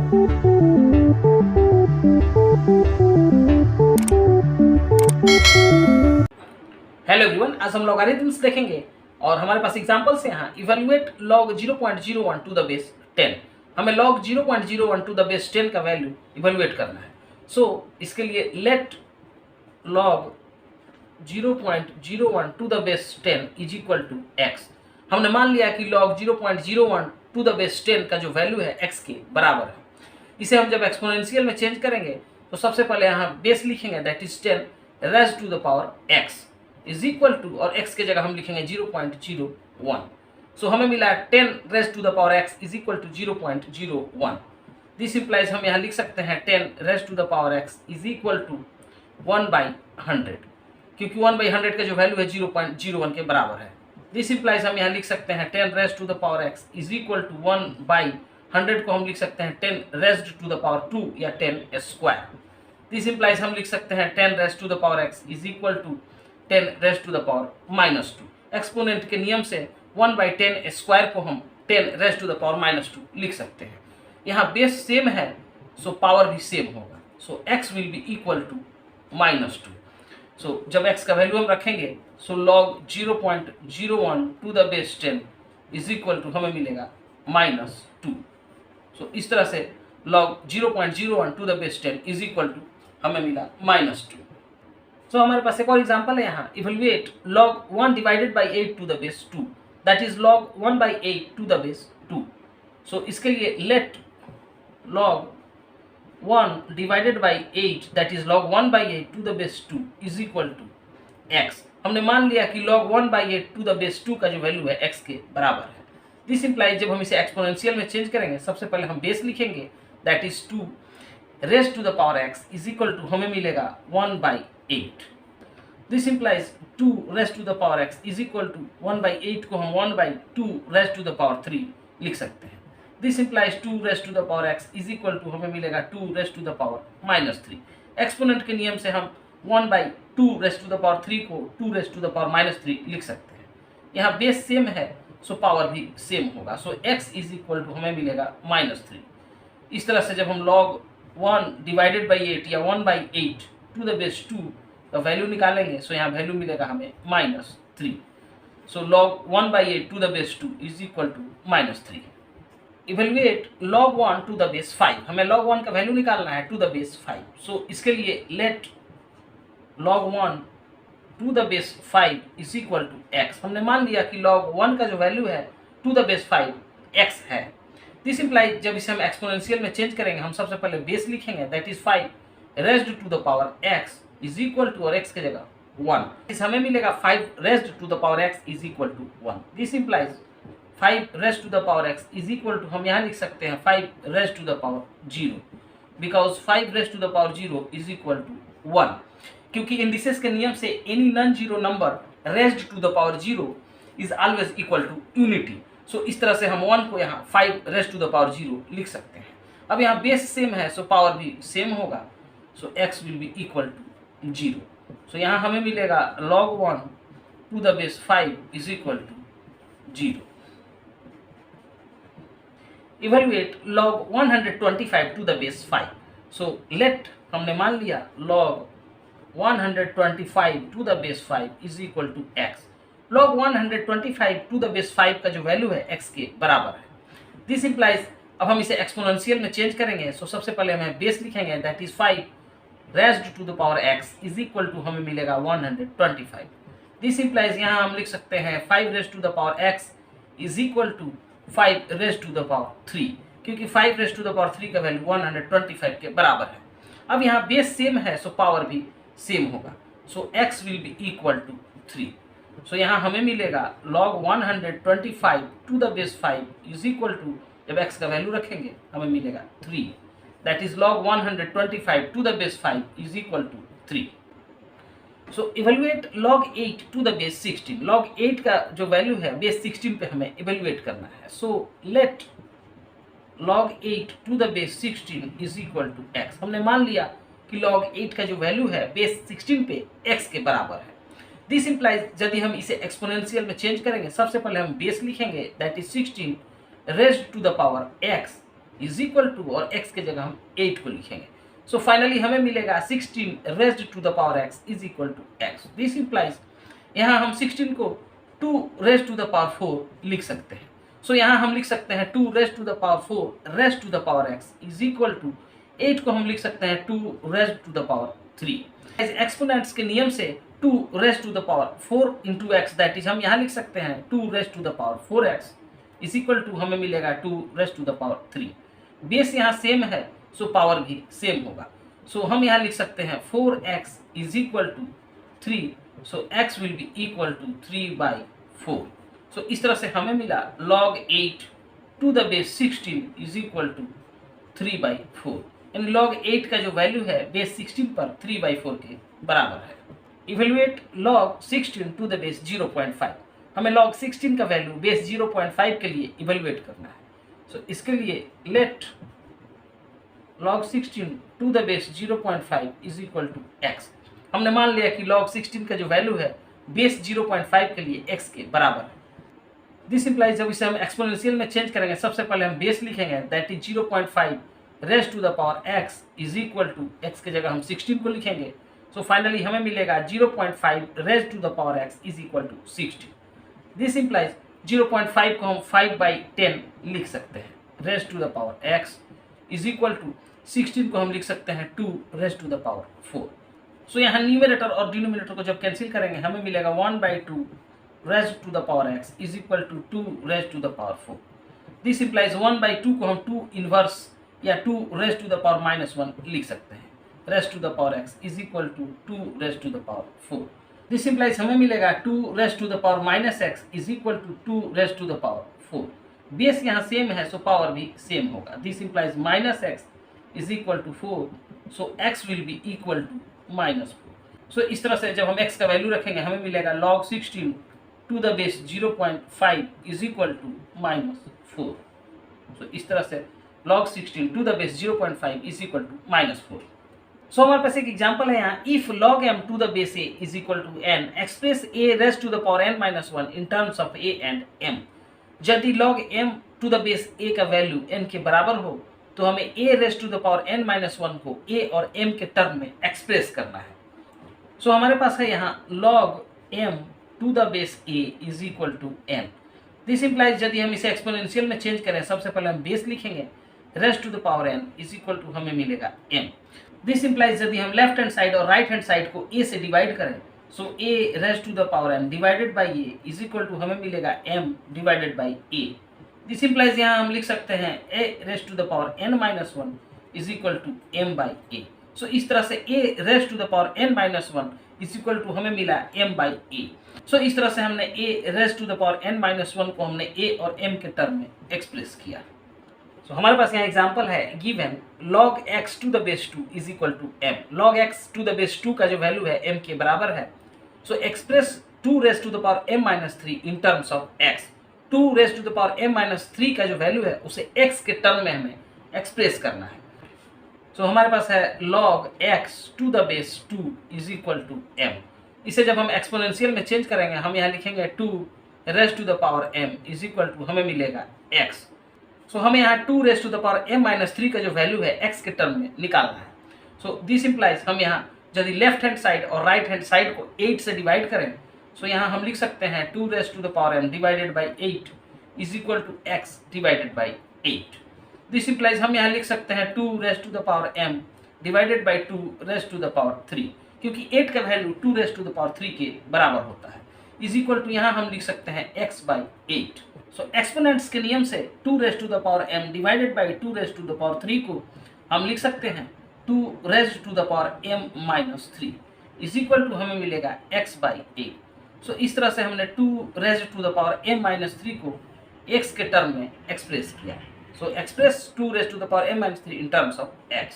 Hello everyone, आज हम logarithms देखेंगे और हमारे पास एग्जांपल्स हैं। यहाँ evaluate log 0.01 to the base 10। हमें log 0.01 टू द बेस 10 का वैल्यू इवैल्यूएट करना है। इसके लिए let log 0.01 to the base 10 is equal to x। हमने मान लिया कि log 0.01 टू द बेस 10 का जो वैल्यू है x के बराबर है। इसे हम जब एक्सपोनेंशियल में चेंज करेंगे तो सबसे पहले यहाँ बेस लिखेंगे, that is 10 raise to the power x is equal to, और x के जगह हम लिखेंगे 0.01। सो हमें मिला 10 raise to the power x is equal to 0.01। This implies हम यहाँ लिख सकते हैं 10 raise to the power x is equal to 1/100, क्योंकि 1/100 का जो वैल्यू है 0.01 के बराबर है। दिस इंप्लाइज हम यहाँ लिख सकते हैं 10 raise to the power x is equal to 1/100 को हम लिख सकते हैं 10 रेज़्ड टू द पावर 2 या 10 स्क्वायर। दिस इंप्लाइज हम लिख सकते हैं 10 raise to the power x is equal to 10 raise to the power -2। Exponent के नियम से 1/10 स्क्वायर को हम 10 रेज़ टू द पावर -2 लिख सकते हैं। यहाँ बेस सेम है, सो पावर भी सेम होगा। So x will be equal to -2। So जब x का वैल्यू हम रखेंगे, so log 0.01 to the base 10 is equal to हमें मिलेगा -2। सो इस तरह से log 0.01 to the base 10 is equal to हमें मिला -2। सो हमारे पास एक और एग्जांपल है यहाँ, evaluate log 1 divided by 8 to the base 2, that is log 1/8 to the base 2। So इसके लिए let log 1 divided by 8 that is log 1/8 to the base 2 is equal to x। हमने मान लिया कि log 1/8 टू द बेस 2 का जो value है x के बराबर है। दिस इंप्लाइज जब हम इसे एक्सपोनेंशियल में चेंज करेंगे, सबसे पहले हम बेस लिखेंगे, that is 2 raise to the power x is equal to हमें मिलेगा 1/8। This implies 2 raise to the power x is equal to 1/8 को हम 1/2 रेज़ टू द पावर 3 लिख सकते हैं। This implies 2 raise to the power x is equal to हमें मिलेगा 2 raise to the power -3। Exponent के नियम से हम 1/2 रेज़ टू द पावर 3 को 2 रेज़ टू द पावर -3 लिख सकते हैं। यहाँ बेस सेम है, सो पावर भी सेम होगा। So x is equal to हमें मिलेगा -3। इस तरह से जब हम log 1 डिवाइडेड बाई 8 या 1/8 टू द बेस 2 का वैल्यू निकालेंगे, सो यहाँ वैल्यू मिलेगा हमें -3। So log 1/8 to the base 2 is equal to -3। Evaluate log 1 to the base 5। हमें log 1 का वैल्यू निकालना है टू द बेस 5। सो इसके लिए let log 1 to the base 5 is equal to x। हमने मान लिया कि log 1 का जो वैल्यू है टू द बेस 5 x है। दिस इंप्लाइज जब इसे हम एक्सपोनेंशियल में चेंज करेंगे, हम सबसे पहले बेस लिखेंगे, that is 5 raised to the power x is equal to, और x के जगह 1। इस हमें मिलेगा 5 raised to the power x is equal to 1। This implies 5 raised to the power x is equal to, हम यहाँ लिख सकते हैं 5 raised to the power 0, because 5 raised to the power 0 is equal to 1। क्योंकि इंडिसेस के नियम से any non zero number raised to the power 0 is always equal to unity. So इस तरह से हम 1 को यहाँ 5 रेज़्ड टू द पावर 0 लिख सकते हैं। अब यहाँ बेस सेम है, सो पावर भी सेम होगा। So x will be equal to 0। So यहाँ हमें मिलेगा log 1 to the base 5 is equal to 0। Evaluate log 125 to the base 5। So let हमने मान लिया log 125 to the base 5 is equal to x। log 125 to the base 5 का जो value है x के बराबर है। दिस इंप्लाइज अब हम इसे एक्सपोनेंशियल में चेंज करेंगे, सो सबसे पहले हमें बेस लिखेंगे, that is 5 raised to the power x is equal to हमें मिलेगा 125। दिस इंप्लाइज यहाँ हम लिख सकते हैं 5 raised to the power x is equal to 5 raised to the power 3, क्योंकि 5 रेज़्ड टू द पावर 3 का वैल्यू 125 के बराबर है। अब यहाँ बेस सेम है, सो पावर भी सेम होगा। So x will be equal to 3। So यहाँ हमें मिलेगा log 125 to the base 5 is equal to, जब x का वैल्यू रखेंगे हमें मिलेगा 3, that is log 125 to the base 5 is equal to 3। So evaluate log 8 to the base 16। log 8 का जो वैल्यू है बेस 16 पे हमें इवैल्यूएट करना है। So let log 8 to the base 16 is equal to x। हमने मान लिया कि log 8 का जो वैल्यू है बेस 16 पे x के बराबर है। दिस इंप्लाइज यदि हम इसे एक्सपोनेंशियल में चेंज करेंगे, सबसे पहले हम बेस लिखेंगे, that is 16 raised to the power x is equal to, और x के जगह हम 8 को लिखेंगे। सो फाइनली हमें मिलेगा 16 raised to the power x is equal to x। This implies यहाँ हम 16 को 2 रेज्ड टू द पावर 4 लिख सकते हैं। सो यहाँ हम लिख सकते हैं 2 raised to the power 4 raised to the power x is equal to 8 को हम लिख सकते हैं 2 raised to the power 3। Exponents के नियम से 2 raised to the power 4 into x, that is हम यहाँ लिख सकते हैं 2 raised to the power 4x is equal to हमें मिलेगा 2 raised to the power 3। Base यहाँ सेम है, सो पावर भी सेम होगा। सो हम यहाँ लिख सकते हैं 4x is equal to 3, so x will be equal to 3/4। So इस तरह से हमें मिला log 8 to the base 16 is equal to 3/4। यानी log 8 का जो वैल्यू है बेस 16 पर 3/4 के बराबर है। Evaluate log 16 to the base 0.5। हमें log 16 का वैल्यू बेस 0.5 के लिए इवेलुएट करना है। सो इसके लिए let log 16 to the base 0.5 is equal to x। हमने मान लिया कि log 16 का जो वैल्यू है बेस 0.5 के लिए x के बराबर है। दिस इम्प्लाइज जब इसे हम एक्सपोनेंशियल में चेंज करेंगे, सबसे पहले हम बेस लिखेंगे, that is 0.5 raise to the power x is equal to, x के जगह हम 16 को लिखेंगे। सो फाइनली हमें मिलेगा 0.5 raise to the power x is equal to 16। This implies 0.5 को हम 5/10 लिख सकते हैं, raise to the power x is equal to 16 को हम लिख सकते हैं 2 raise to the power 4। So यहाँ न्यूमरेटर और डिनोमिनेटर को जब कैंसिल करेंगे हमें मिलेगा 1/2 raise to the power x is equal to 2 raise to the power 4। This implies 1/2 को हम 2 इनवर्स या 2 रेज टू द पावर -1 लिख सकते हैं, raise to the power x is equal to 2 raise to the power 4। This implies हमें मिलेगा 2 raise to the power -x is equal to 2 raise to the power 4। Base यहाँ same है, so power भी same होगा। This implies -x is equal to 4, so x will be equal to -4। So इस तरह से जब हम x का वैल्यू रखेंगे हमें मिलेगा log 16 to the base 0.5 is equal to -4। So इस तरह से log 16 to the base 0.5 is equal to -4। So हमारे पास एक एग्जांपल है यहाँ, if log m to the base a is equal to n, express a raise to the power n-1 in terms of a and m। यदि log m to the base a का value n के बराबर हो तो हमें a raise to the power n-1 को a और m के टर्म में एक्सप्रेस करना है। सो हमारे पास है यहाँ log m to the base a is equal to n। This implies यदि हम इसे एक्सपोनेंशियल में चेंज करें, सबसे पहले हम बेस लिखेंगे, raise to the power n is equal to हमें मिलेगा m। दिस इम्प्लाइज यदि हम लेफ्ट हैंड साइड और राइट हैंड साइड को a से डिवाइड करें, so a raise to the power n divided by a is equal to हमें मिलेगा m divided by a। This implies यहाँ हम लिख सकते हैं a raise to the power n-1 is equal to m by a। सो इस तरह से a raise to the power n-1 is equal to हमें मिला m बाई a। सो इस तरह से हमने a raise to the power n-1 को हमने a और m के टर्म में एक्सप्रेस किया। सो हमारे पास यहाँ एग्जांपल है, given log x to the base 2 is equal to m। log x to the base 2 का जो वैल्यू है m के बराबर है। So express 2 raise to the power m-3 in terms of x। 2 raise to the power m-3 का जो value है उसे x के टर्म में हमें एक्सप्रेस करना है। सो हमारे पास है log x to the base 2 is equal to m। इसे जब हम एक्सपोनेंशियल में चेंज करेंगे हम यहाँ लिखेंगे 2 raise to the power m is equal to हमें मिलेगा x। सो हमें यहाँ 2 raise to the power m-3 का जो वैल्यू है x के टर्म में निकालना है। सो दिस इम्प्लाइज हम यहाँ यदि लेफ्ट हैंड साइड और राइट हैंड साइड को 8 से डिवाइड करें, सो यहाँ हम लिख सकते हैं 2 raise to the power m divided by 8 is equal to x divided by 8। This implies हम यहाँ लिख सकते हैं 2 raise to the power m divided by 2 raise to the power 3, क्योंकि 8 का value 2 raise to the power 3 के बराबर होता है, इज इक्वल टू यहाँ हम लिख सकते हैं x बाई 8। सो एक्सपोनेंट्स के नियम से 2 raise to the power m divided by 2 raise to the power 3 को हम लिख सकते हैं 2 raise to the power m-3 is equal to हमें मिलेगा x बाई 8। सो इस तरह से हमने 2 raise to the power m-3 को x के टर्म में एक्सप्रेस किया। So express 2 raise to the power m-3 in terms of x।